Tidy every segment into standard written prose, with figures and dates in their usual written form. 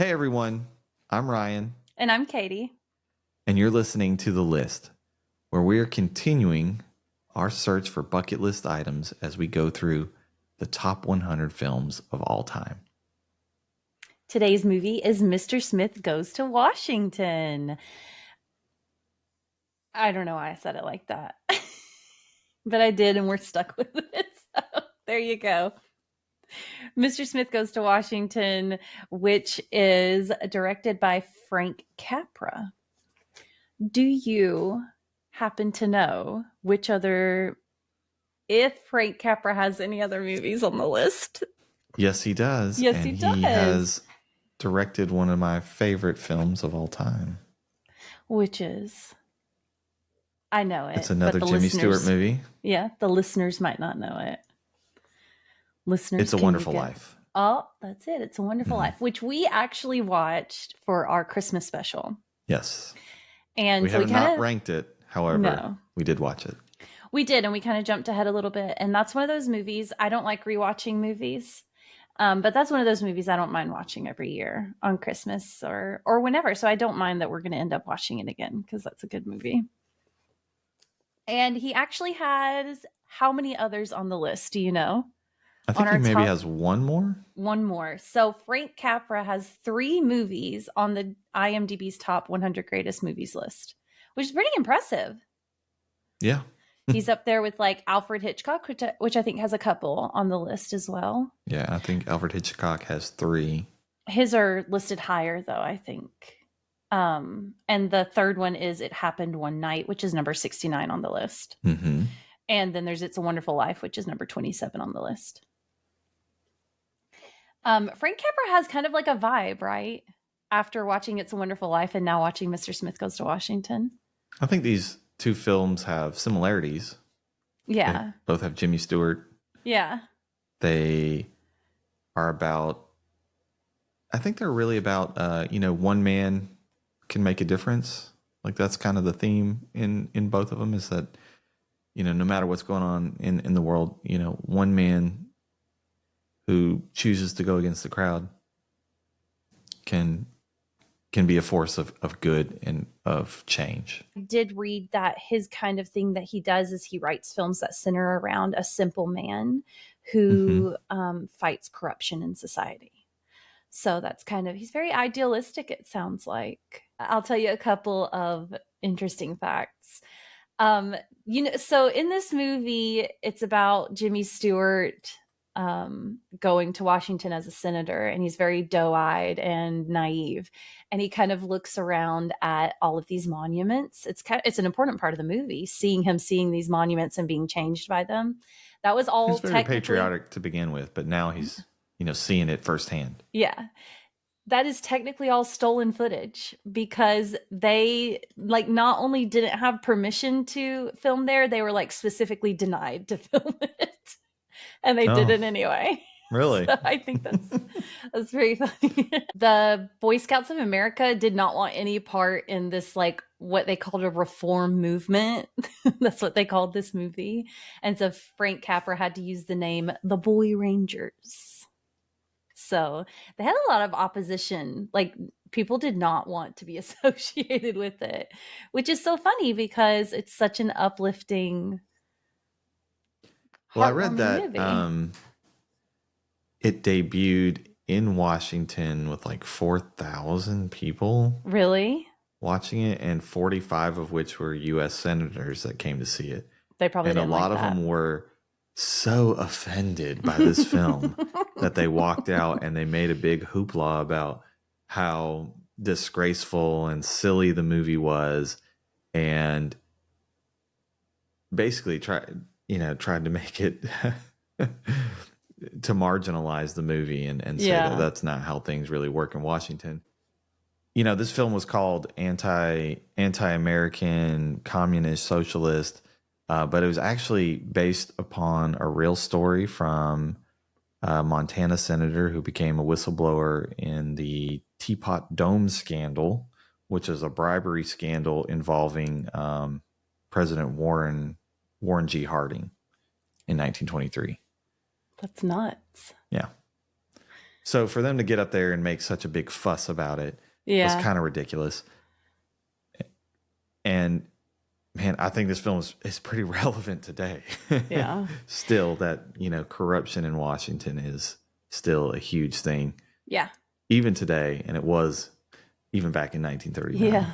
Hey everyone, I'm Ryan, And I'm Katie. and you're listening to The List, where we are continuing our search for bucket list items as we go through the top 100 films of all time. Today's movie is Mr. Smith Goes to Washington. I don't know why I said it like that, but I did, and we're stuck with it. So there you go. Mr. Smith Goes to Washington, which is directed by Frank Capra. Do you happen to know which other, if Frank Capra has any other movies on the list? Yes, he does, Yes, he and he does. has directed one of my favorite films of all time. Which is, I know It's it, but another the Jimmy Stewart listeners, movie. yeah, the listeners might not know it. Listeners, It's a can you Wonderful get? Life. Oh, that's it. It's a Wonderful Mhm. Life, which we actually watched for our Christmas special. Yes. And We so we have not kind of, ranked it, however, no, we did watch it. we did. And we kind of jumped ahead a little bit. And that's one of those movies. I don't like rewatching movies. But that's one of those movies I don't mind watching every year on Christmas or whenever. So I don't mind that we're going to end up watching it again because that's a good movie. And he actually has how many others on the list? Do you know? I On think he our maybe top has one more. one more. So Frank Capra has 3 movies on the IMDb's top 100 greatest movies list, which is pretty impressive. Yeah. He's up there with like Alfred Hitchcock, which I think has a couple on the list as well. Yeah, I think Alfred Hitchcock has three. His are listed higher though, I think. And the third one is It Happened One Night, which is number 69 on the list. Mm-hmm. And then there's It's a Wonderful Life, which is number 27 on the list. Frank Capra has kind of like a vibe, right? After watching It's a Wonderful Life and now watching Mr. Smith Goes to Washington. I think these two films have similarities. They Yeah. both have Jimmy Stewart. Yeah. They are about, I think they're really about, one man can make a difference. Like that's kind of the theme in both of them is that, no matter what's going on in the world, one man who chooses to go against the crowd can be a force of good and of change. I did read that his kind of thing that he does is he writes films that center around a simple man Mm-hmm. who fights corruption in society. So that's kind of, he's very idealistic, it sounds like. I'll tell you a couple of interesting facts. Um, so in this movie, it's about Jimmy Stewart going to Washington as a senator, and he's very doe-eyed and naive, and he kind of looks around at all of these monuments. It's an important part of the movie, seeing these monuments and being changed by them. That was all He's very technically, patriotic to begin with, but now he's, seeing it firsthand. yeah. That is technically all stolen footage because they like not only didn't have permission to film there, they were like specifically denied to film it. And they did Oh, it anyway. really? So I think that's very funny. The Boy Scouts of America did not want any part in this like what they called a reform movement. That's what they called this movie. And so Frank Capra had to use the name the Boy Rangers. So they had a lot of opposition. Like people did not want to be associated with it, which is so funny because it's such an uplifting, Well, I read heartwarming that movie. it debuted in Washington with like 4,000 people Really? watching it, and 45 of which were U.S. senators that came to see it. They probably And a didn't like lot of that. them were so offended by this film that they walked out and they made a big hoopla about how disgraceful and silly the movie was, and basically tried to make it to marginalize the movie and say that Yeah. that's not how things really work in Washington. This film was called anti-American, communist, socialist, but it was actually based upon a real story from a Montana senator who became a whistleblower in the Teapot Dome scandal, which is a bribery scandal involving President Warren G. Harding in 1923. That's nuts. Yeah. So for them to get up there and make such a big fuss about it was Yeah. kind of ridiculous. And man, I think this film is pretty relevant today. Yeah. Still, that, corruption in Washington is still a huge thing, Yeah. even today. And it was even back in 1939. Yeah.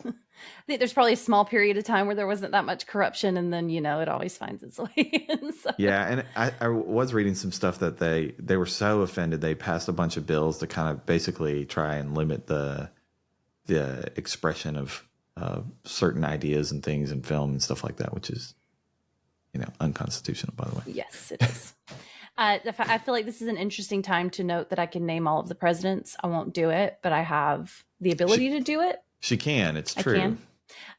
I think there's probably a small period of time where there wasn't that much corruption, and then it always finds its way in. So, Yeah, and I was reading some stuff that they were so offended they passed a bunch of bills to kind of basically try and limit the expression of certain ideas and things in film and stuff like that, which is unconstitutional, by the way. yes, it is. I feel like this is an interesting time to note that I can name all of the presidents. I won't do it, but I have the ability to do it. She can. It's I true.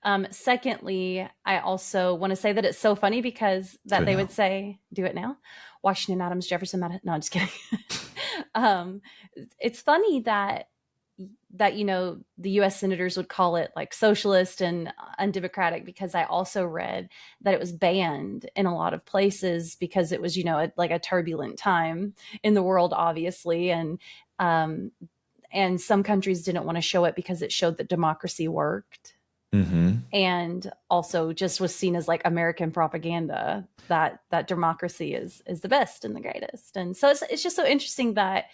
can. Secondly, I also want to say that it's so funny because that they would say, do it now. Washington, Adams, Jefferson, no, I'm just kidding. It's funny that the US senators would call it like socialist and undemocratic, because I also read that it was banned in a lot of places because it was like a turbulent time in the world, obviously, and some countries didn't want to show it because it showed that democracy worked. Mm-hmm. And also just was seen as like American propaganda that democracy is the best and the greatest. And so it's just so interesting that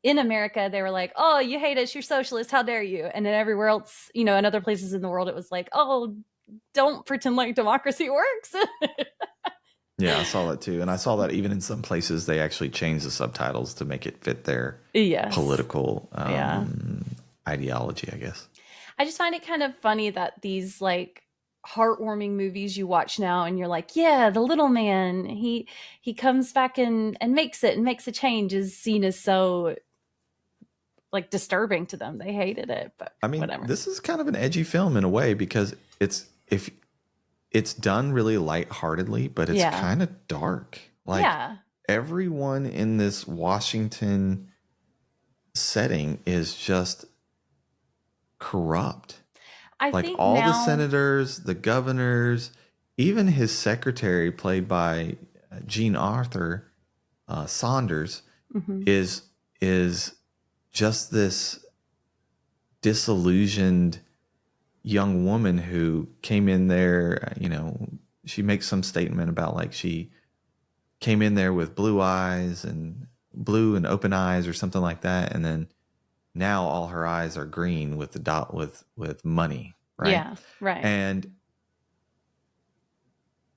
in America, they were like, oh, you hate us, you're socialist, how dare you? And then everywhere else, in other places in the world, it was like, oh, don't pretend like democracy works. Yeah, I saw that too. And I saw that even in some places, they actually changed the subtitles to make it fit their political ideology, I guess. I just find it kind of funny that these like heartwarming movies you watch now and you're like, yeah, the little man, he comes back and makes a change, is seen as so like disturbing to them. They hated it, but I mean, whatever. This is kind of an edgy film in a way because it's done really lightheartedly, but it's kind of dark. Like everyone in this Washington setting is just corrupt. I like think all now, the senators, the governors, even his secretary, played by Jean Arthur Saunders, is just this disillusioned young woman who came in there. She makes some statement about like she came in there with blue and open eyes or something like that, and then now all her eyes are green with the dot with money, right? Yeah, right.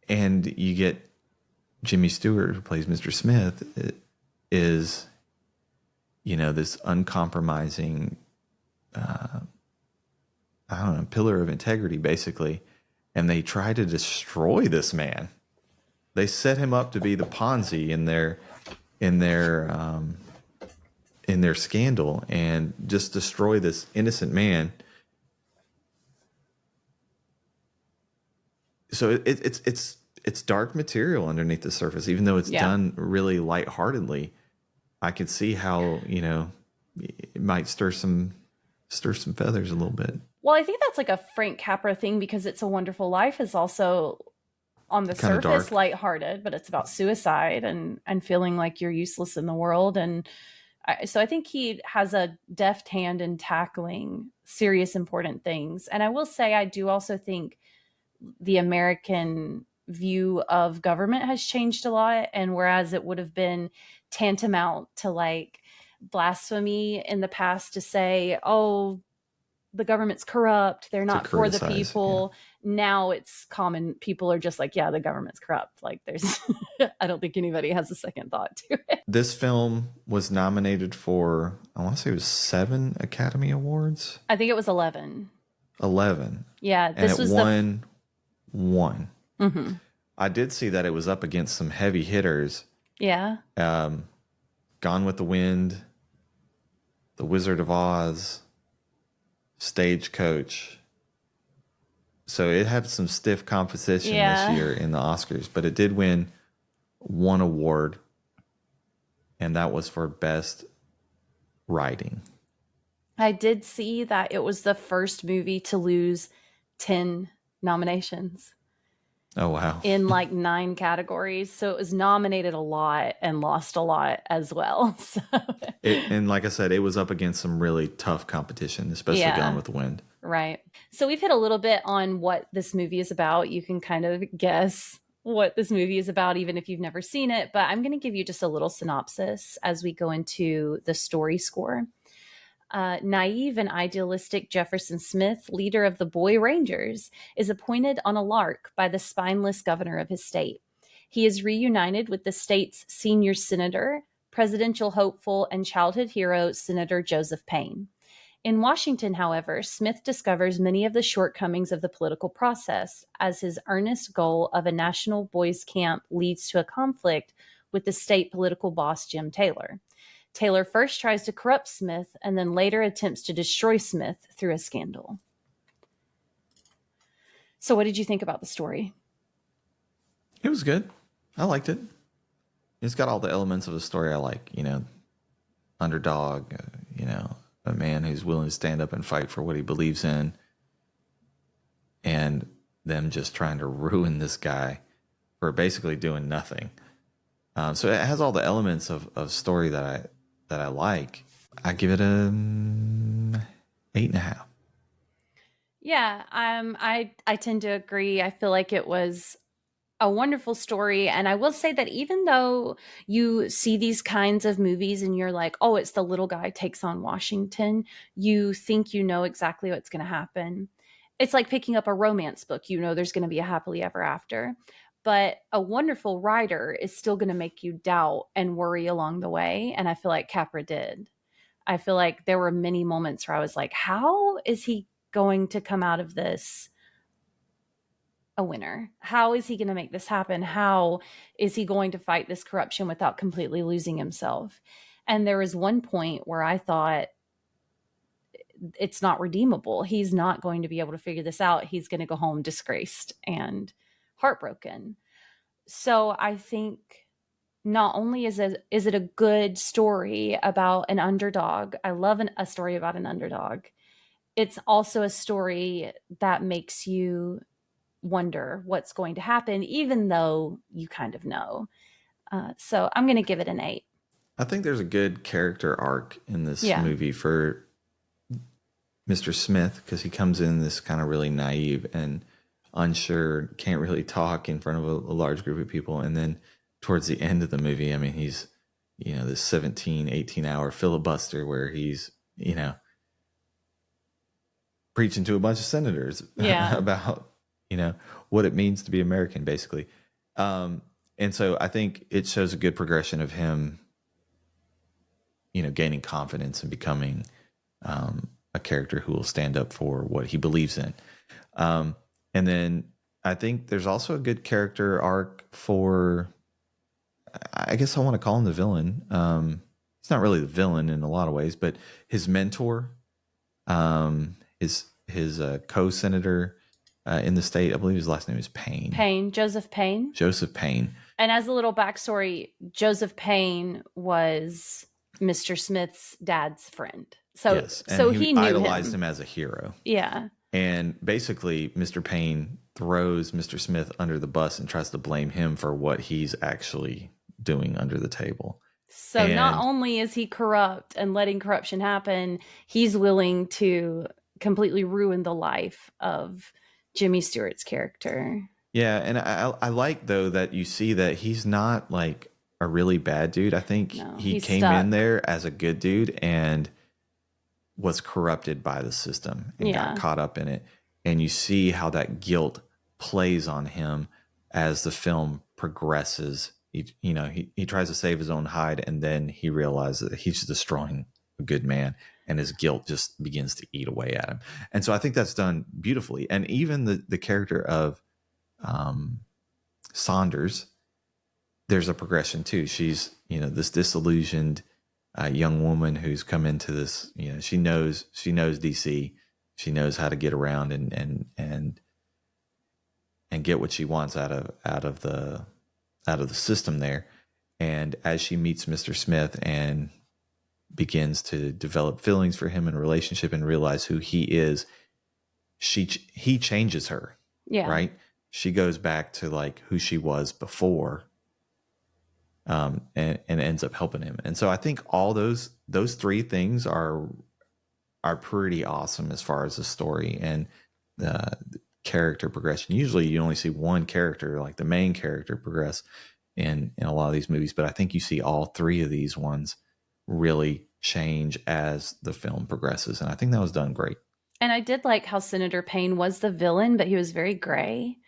And you get Jimmy Stewart, who plays Mr. Smith, is this uncompromising pillar of integrity, basically, and they try to destroy this man. They set him up to be the Ponzi in their scandal and just destroy this innocent man. So it's dark material underneath the surface, even though it's done really lightheartedly. I could see how it might stir some feathers a little bit. Well, I think that's like a Frank Capra thing, because It's a Wonderful Life is also on the Kinda surface dark. lighthearted, but it's about suicide and feeling like you're useless in the world. And so I think he has a deft hand in tackling serious, important things. And I will say, I do also think the American view of government has changed a lot. And whereas it would have been tantamount to like blasphemy in the past to say, oh, the government's corrupt, they're not for the people. Now it's common. People are just like, yeah, the government's corrupt. Like there's, I don't think anybody has a second thought to it. This film was nominated for, I want to say it was 7 Academy Awards. I think it was 11. 11. Yeah. This was won 1. Mm-hmm. I did see that it was up against some heavy hitters. Yeah. Gone with the Wind, The Wizard of Oz, Stagecoach. So it had some stiff competition this year in the Oscars, but it did win 1 award, and that was for Best Writing. I did see that it was the first movie to lose 10 nominations. Oh, wow. in like 9 categories. So it was nominated a lot and lost a lot as well. So And like I said, it was up against some really tough competition, especially Gone yeah, with the Wind. right. So we've hit a little bit on what this movie is about. You can kind of guess what this movie is about, even if you've never seen it. But I'm going to give you just a little synopsis as we go into the story score. Naive and idealistic Jefferson Smith, leader of the Boy Rangers, is appointed on a lark by the spineless governor of his state. He is reunited with the state's senior senator, presidential hopeful, and childhood hero, Senator Joseph Payne. In Washington, however, Smith discovers many of the shortcomings of the political process as his earnest goal of a national boys' camp leads to a conflict with the state political boss, Jim Taylor. Taylor first tries to corrupt Smith and then later attempts to destroy Smith through a scandal. So, what did you think about the story? It was good. I liked it. It's got all the elements of the story I like. Underdog. A man who's willing to stand up and fight for what he believes in, and them just trying to ruin this guy for basically doing nothing. So it has all the elements of story that I like. I give it a 8.5. Yeah, I tend to agree. I feel like it was a wonderful story. And I will say that even though you see these kinds of movies and you're like, oh, it's the little guy takes on Washington, you think you know exactly what's going to happen. It's like picking up a romance book. You know there's going to be a happily ever after. But a wonderful writer is still going to make you doubt and worry along the way. And I feel like Capra did. I feel like there were many moments where I was like, how is he going to come out of this a winner? How is he going to make this happen? How is he going to fight this corruption without completely losing himself? And there was one point where I thought it's not redeemable. He's not going to be able to figure this out. He's going to go home disgraced and heartbroken. So I think not only is it a good story about an underdog. I love a story about an underdog. It's also a story that makes you wonder what's going to happen, even though you kind of know. So I'm going to give it an 8. I think there's a good character arc in this Yeah. movie for Mr. Smith, because he comes in this kind of really naive and unsure, can't really talk in front of a large group of people. And then towards the end of the movie, I mean, he's, this 17, 18-hour filibuster where he's, preaching to a bunch of senators Yeah. about, what it means to be American, basically. And so I think it shows a good progression of him, gaining confidence and becoming a character who will stand up for what he believes in. And then I think there's also a good character arc for, I guess I want to call him the villain. He's not really the villain in a lot of ways, but his mentor, his co-senator in the state, I believe his last name is Payne. Joseph Payne. Joseph Payne. And as a little backstory, Joseph Payne was Mr. Smith's dad's friend. So, yes, and so he knew idolized him as a hero. Yeah. And basically, Mr. Payne throws Mr. Smith under the bus and tries to blame him for what he's actually doing under the table. So not only is he corrupt and letting corruption happen, he's willing to completely ruin the life of Jimmy Stewart's character. Yeah, and I like, though, that you see that he's not like a really bad dude. I think he came stuck in there as a good dude and was corrupted by the system and got caught up in it. And you see how that guilt plays on him as the film progresses. He tries to save his own hide, and then he realizes that he's destroying a good man, and his guilt just begins to eat away at him. And so I think that's done beautifully. And even the character of Saunders, there's a progression too. She's, this disillusioned young woman who's come into this, she knows DC. She knows how to get around and get what she wants out of the system there. And as she meets Mr. Smith and begins to develop feelings for him in a relationship and realize who he is, he changes her. Yeah. Right. she goes back to like who she was before, and ends up helping him. And so I think all those three things are pretty awesome as far as the story and the character progression. Usually you only see one character, like the main character, progress in a lot of these movies, but I think you see all three of these ones really change as the film progresses, and I think that was done great. And I did like how Senator Payne was the villain, but he was very gray.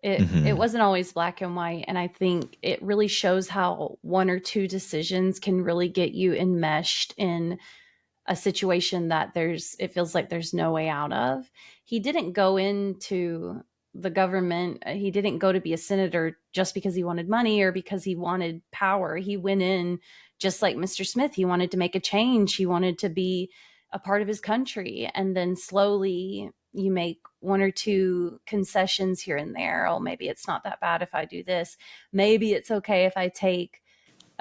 It Mm-hmm. wasn't always black and white, and I think it really shows how one or two decisions can really get you enmeshed in a situation that it feels like there's no way out of. He didn't go into the government. He didn't go to be a senator just because he wanted money or because he wanted power. He went in just like Mr. Smith. He wanted to make a change. He wanted to be a part of his country. And then slowly you make one or two concessions here and there. Oh, maybe it's not that bad if I do this. Maybe it's okay if I take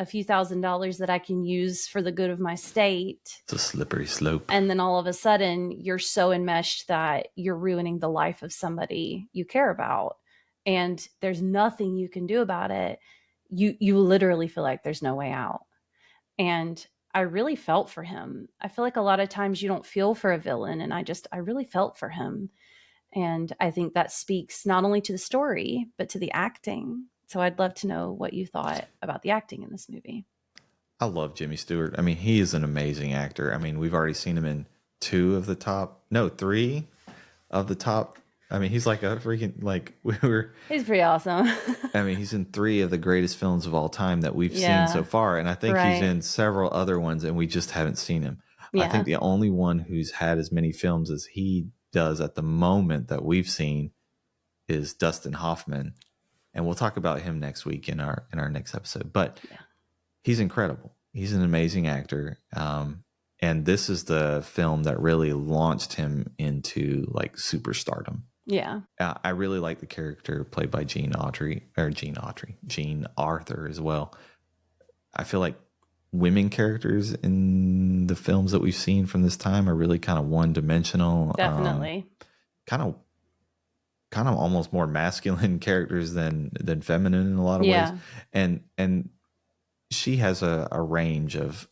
a few $1,000s that I can use for the good of my state. It's a slippery slope. And then all of a sudden you're so enmeshed that you're ruining the life of somebody you care about. And there's nothing you can do about it. You literally feel like there's no way out. And I really felt for him. I feel like a lot of times you don't feel for a villain, and I really felt for him. And I think that speaks not only to the story, but to the acting. So I'd love to know what you thought about the acting in this movie. I love Jimmy Stewart. I mean, he is an amazing actor. I mean, we've already seen him in three of the top. I mean, he's like a freaking, like, He's pretty awesome. I mean, he's in three of the greatest films of all time that we've Yeah. seen so far. And I think he's Right. in several other ones and we just haven't seen him. I Yeah. think the only one who's had as many films as he does at the moment that we've seen is Dustin Hoffman. And we'll talk about him next week in our next episode. But Yeah. he's incredible. He's an amazing actor. And this is the film that really launched him into like superstardom. Yeah. I really like the character played by Gene Arthur as well. I feel like women characters in the films that we've seen from this time are really kind of one-dimensional. Definitely. Kind of almost more masculine characters than feminine in a lot of Yeah. ways. And she has a range of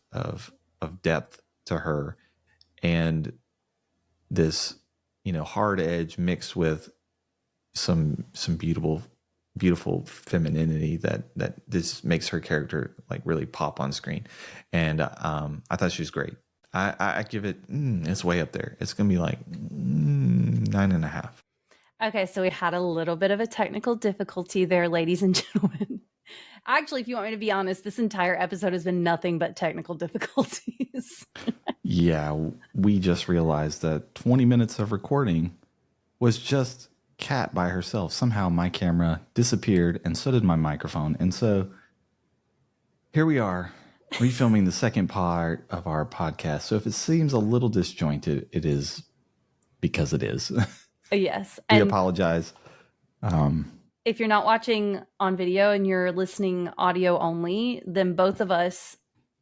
depth to her, and this, hard edge mixed with some beautiful femininity that this makes her character like really pop on screen. And I thought she was great. I give it, it's way up there. It's gonna be like 9.5. Okay, so we had a little bit of a technical difficulty there, ladies and gentlemen. Actually, if you want me to be honest, this entire episode has been nothing but technical difficulties. Yeah, we just realized that 20 minutes of recording was just Kat by herself. Somehow my camera disappeared and so did my microphone. And so here we are refilming the second part of our podcast. So if it seems a little disjointed, it is because it is. Yes. We And apologize. if you're not watching on video and you're listening audio only, then both of us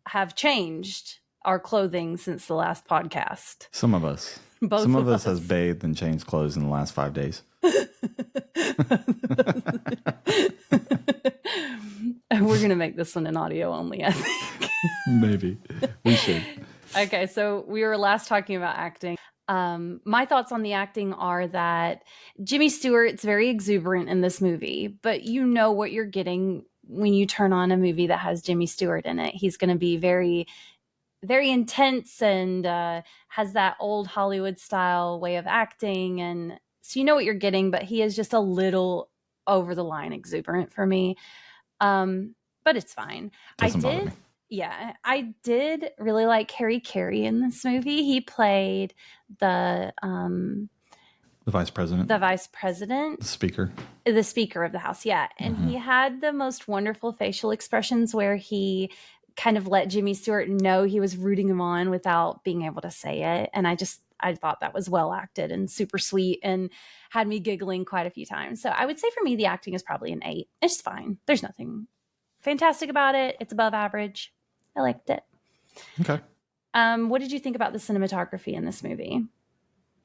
have changed our clothing since the last podcast. Some of us. Both Some of of us has us. bathed and changed clothes in the last 5 days. We're going to make this one an audio only, I think. Maybe. We should. Okay, so we were last talking about acting. My thoughts on the acting are that Jimmy Stewart's very exuberant in this movie, but you know what you're getting when you turn on a movie that has Jimmy Stewart in it. He's going to be very, very intense and has that old Hollywood style way of acting. And so you know what you're getting, but he is just a little over the line exuberant for me. But it's fine. Doesn't bother me. Yeah, I did really like Harry Carey in this movie. He played the vice president. The Speaker. the Speaker of the House. Yeah, and he had the most wonderful facial expressions where he kind of let Jimmy Stewart know he was rooting him on without being able to say it. And I thought that was well acted and super sweet and had me giggling quite a few times. So I would say for me, the acting is probably an 8. It's fine. There's nothing fantastic about it. It's above average. I liked it. Okay. What did you think about the cinematography in this movie?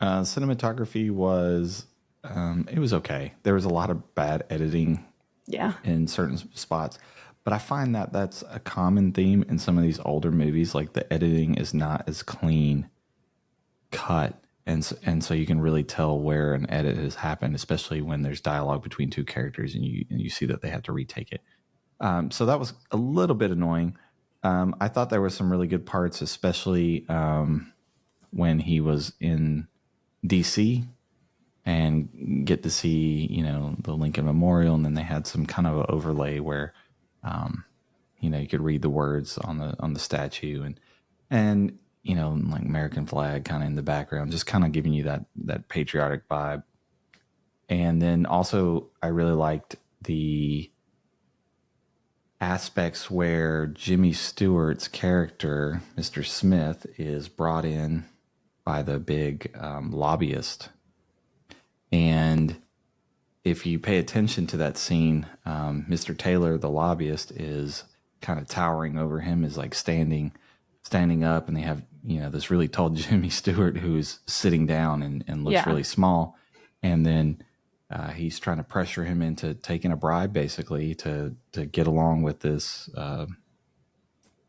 Cinematography was It was okay. There was a lot of bad editing Yeah. in certain spots, but I find that that's a common theme in some of these older movies. Like the editing is not as clean cut, and so you can really tell where an edit has happened, especially when there's dialogue between two characters and you see that they have to retake it. So that was a little bit annoying. I thought there were some really good parts, especially when he was in DC and get to see, the Lincoln Memorial, and then they had some kind of overlay where, you could read the words on the statue, and like American flag kind of in the background, just kind of giving you that patriotic vibe. And then also, I really liked the aspects where Jimmy Stewart's character, Mr. Smith, is brought in by the big lobbyist. And if you pay attention to that scene, Mr. Taylor, the lobbyist, is kind of towering over him, is like standing up, and they have this really tall Jimmy Stewart who's sitting down and looks really small, and then he's trying to pressure him into taking a bribe, basically, to get along with this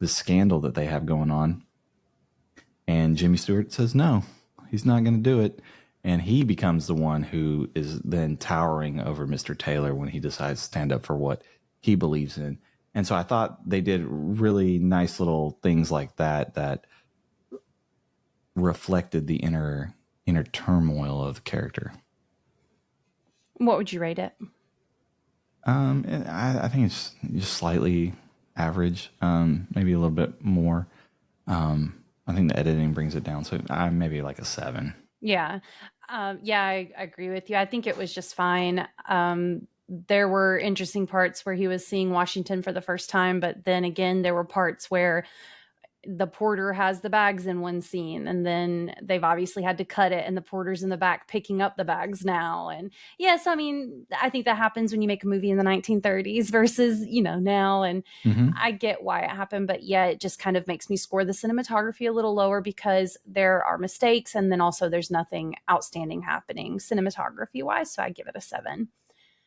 scandal that they have going on. And Jimmy Stewart says no, he's not going to do it. And he becomes the one who is then towering over Mr. Taylor when he decides to stand up for what he believes in. And so I thought they did really nice little things like that reflected the inner turmoil of the character. What would you rate it? I think it's just slightly average, maybe a little bit more. I think the editing brings it down, so I'm maybe like a 7. Yeah. Yeah, I agree with you. I think it was just fine. There were interesting parts where he was seeing Washington for the first time, but then again, there were parts where the porter has the bags in one scene, and then they've obviously had to cut it, and the porter's in the back picking up the bags now. And yes, I mean, I think that happens when you make a movie in the 1930s versus, now. And I get why it happened, but yeah, it just kind of makes me score the cinematography a little lower because there are mistakes, and then also there's nothing outstanding happening cinematography wise. So I give it a 7.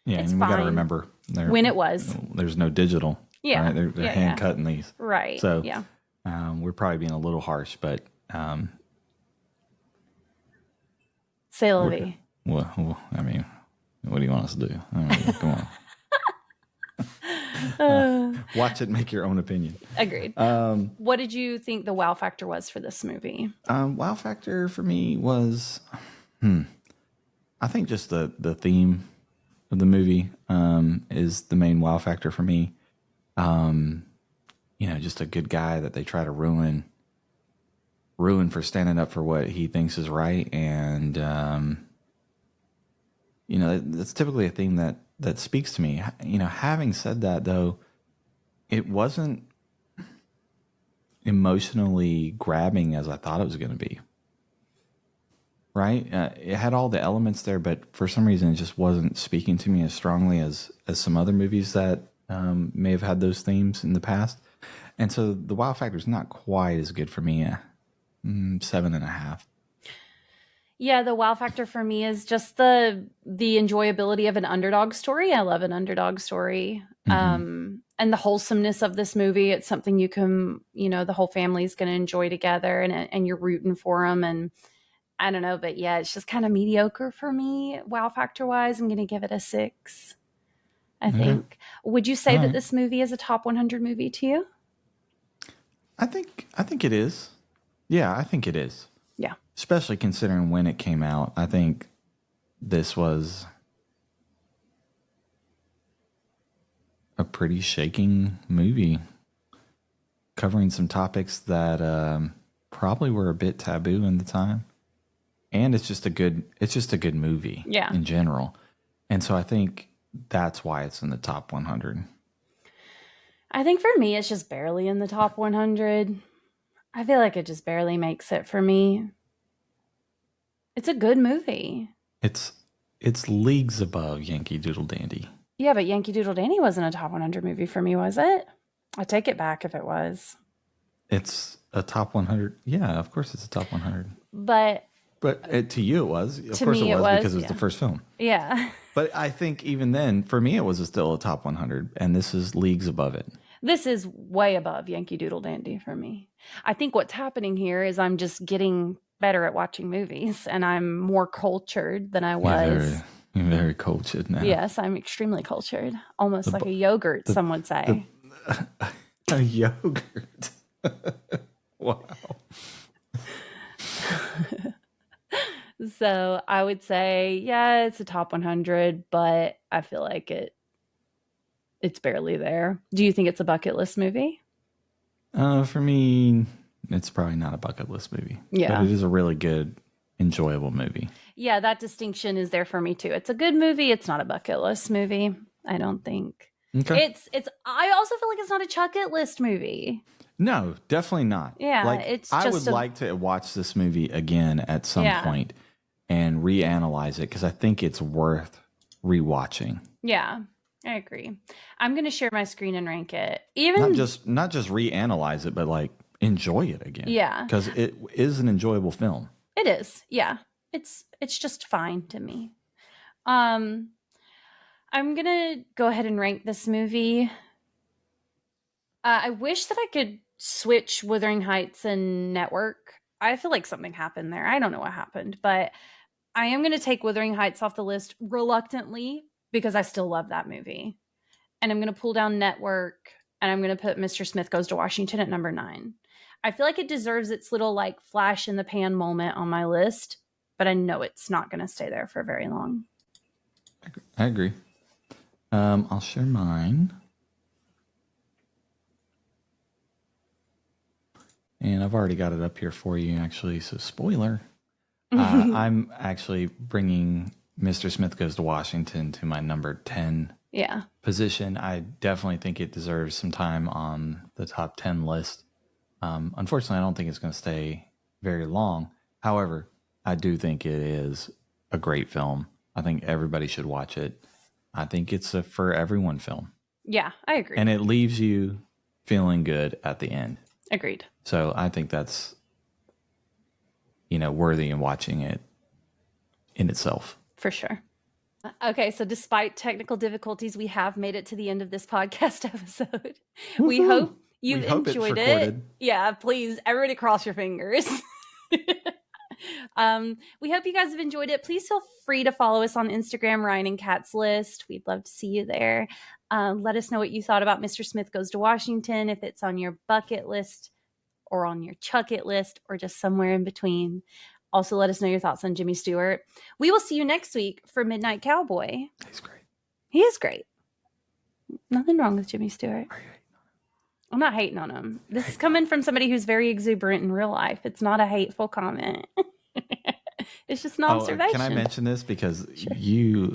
Yeah, It's and we got to fine. remember When it was. There's no digital. Yeah. Right? They're hand cutting these. Right. So yeah. We're probably being a little harsh, but C'est la vie. well, I mean, what do you want us to do? I mean, come on. Watch it, make your own opinion. Agreed. What did you think the wow factor was for this movie? Wow factor for me was, I think just the theme of the movie is the main wow factor for me. Just a good guy that they try to ruin for standing up for what he thinks is right. And, that's typically a theme that speaks to me. Having said that, though, it wasn't emotionally grabbing as I thought it was going to be. Right? It had all the elements there, but for some reason it just wasn't speaking to me as strongly as some other movies that may have had those themes in the past. And so the wow factor is not quite as good for me. 7.5. Yeah, the wow factor for me is just the enjoyability of an underdog story. I love an underdog story. And the wholesomeness of this movie. It's something you can, the whole family is going to enjoy together, and you're rooting for them. And I don't know, but yeah, it's just kind of mediocre for me. Wow factor wise, I'm going to give it a 6. I think. Would you say that this movie is a top 100 movie to you? I think it is. Yeah, I think it is. Yeah. Especially considering when it came out. I think this was a pretty shaking movie, covering some topics that probably were a bit taboo in the time. And it's just a good movie in general. And so I think that's why it's in the top 100. I think for me, it's just barely in the top 100. I feel like it just barely makes it for me. It's a good movie. It's leagues above Yankee Doodle Dandy. Yeah, but Yankee Doodle Dandy wasn't a top 100 movie for me, was it? I take it back if it was. It's a top 100. Yeah, of course it's a top 100. But But to you, it was. Of To course, me, it it was because was, it was the yeah. first film. Yeah. But I think even then, for me, it was still a top 100, and this is leagues above it. This is way above Yankee Doodle Dandy for me. I think what's happening here is I'm just getting better at watching movies, and I'm more cultured than I was. You're very cultured now. Yes, I'm extremely cultured. Almost like a yogurt, some would say. A yogurt. Wow. So I would say, yeah, it's a top 100, but I feel like it's barely there. Do you think it's a bucket list movie? For me, it's probably not a bucket list movie. Yeah. But it is a really good, enjoyable movie. Yeah, that distinction is there for me too. It's a good movie. It's not a bucket list movie. I don't think. Okay. I also feel like it's not a chuck it list movie. No, definitely not. Yeah, like, it's I just would like to watch this movie again at some point and reanalyze it because I think it's worth rewatching. Yeah, I agree. I'm going to share my screen and rank it. Not just reanalyze it, but like enjoy it again. Yeah, because it is an enjoyable film. It is. Yeah, it's just fine to me. I'm gonna go ahead and rank this movie. I wish that I could switch Wuthering Heights and Network. I feel like something happened there. I don't know what happened, but I am going to take Wuthering Heights off the list reluctantly because I still love that movie. And I'm going to pull down Network and I'm going to put Mr. Smith Goes to Washington at number 9. I feel like it deserves its little like flash in the pan moment on my list, but I know it's not going to stay there for very long. I agree. I'll share mine. And I've already got it up here for you, actually. So, spoiler. I'm actually bringing Mr. Smith Goes to Washington to my number 10 position. I definitely think it deserves some time on the top 10 list. Unfortunately, I don't think it's going to stay very long. However, I do think it is a great film. I think everybody should watch it. I think it's a for everyone film. Yeah, I agree. And it leaves you feeling good at the end. Agreed. So I think that's, worthy in watching it in itself. For sure. Okay, so despite technical difficulties, we have made it to the end of this podcast episode. Woo-hoo. We hope you enjoyed it. Yeah, please, everybody cross your fingers. We hope you guys have enjoyed it. Please feel free to follow us on Instagram, Ryan and Kat's List. We'd love to see you there. Let us know what you thought about Mr. Smith Goes to Washington, if it's on your bucket list or on your chuck it list or just somewhere in between. Also, let us know your thoughts on Jimmy Stewart. We will see you next week for Midnight Cowboy. He's great. He is great. Nothing wrong with Jimmy Stewart. I'm not hating on him. This is coming from somebody who's very exuberant in real life. It's not a hateful comment. It's just an observation. Can I mention this because you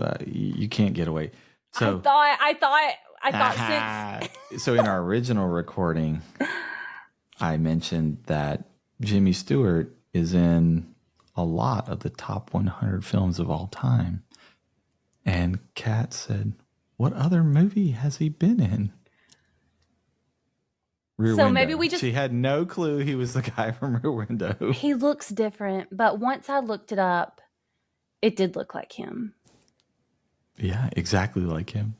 can't get away? So I thought since so in our original recording, I mentioned that Jimmy Stewart is in a lot of the top 100 films of all time, and Kat said, "What other movie has he been in?" Rear Window. Maybe she had no clue he was the guy from Rear Window. He looks different, but once I looked it up, it did look like him. Yeah, exactly like him.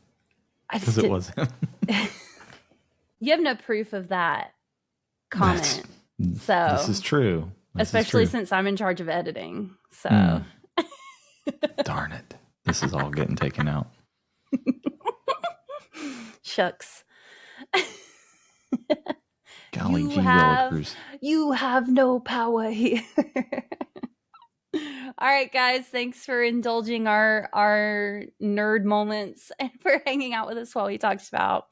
Because it was him. You have no proof of that comment. This is true. Especially since I'm in charge of editing. So darn it. This is all getting taken out. Shucks. Golly gee willikers. You have no power here. All right, guys. Thanks for indulging our nerd moments and for hanging out with us while we talked about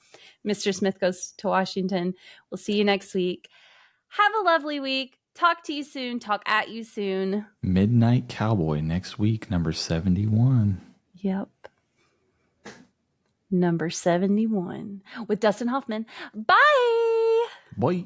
Mr. Smith Goes to Washington. We'll see you next week. Have a lovely week. Talk to you soon. Talk at you soon. Midnight Cowboy next week, number 71. Yep. Number 71 with Dustin Hoffman. Bye. Bye.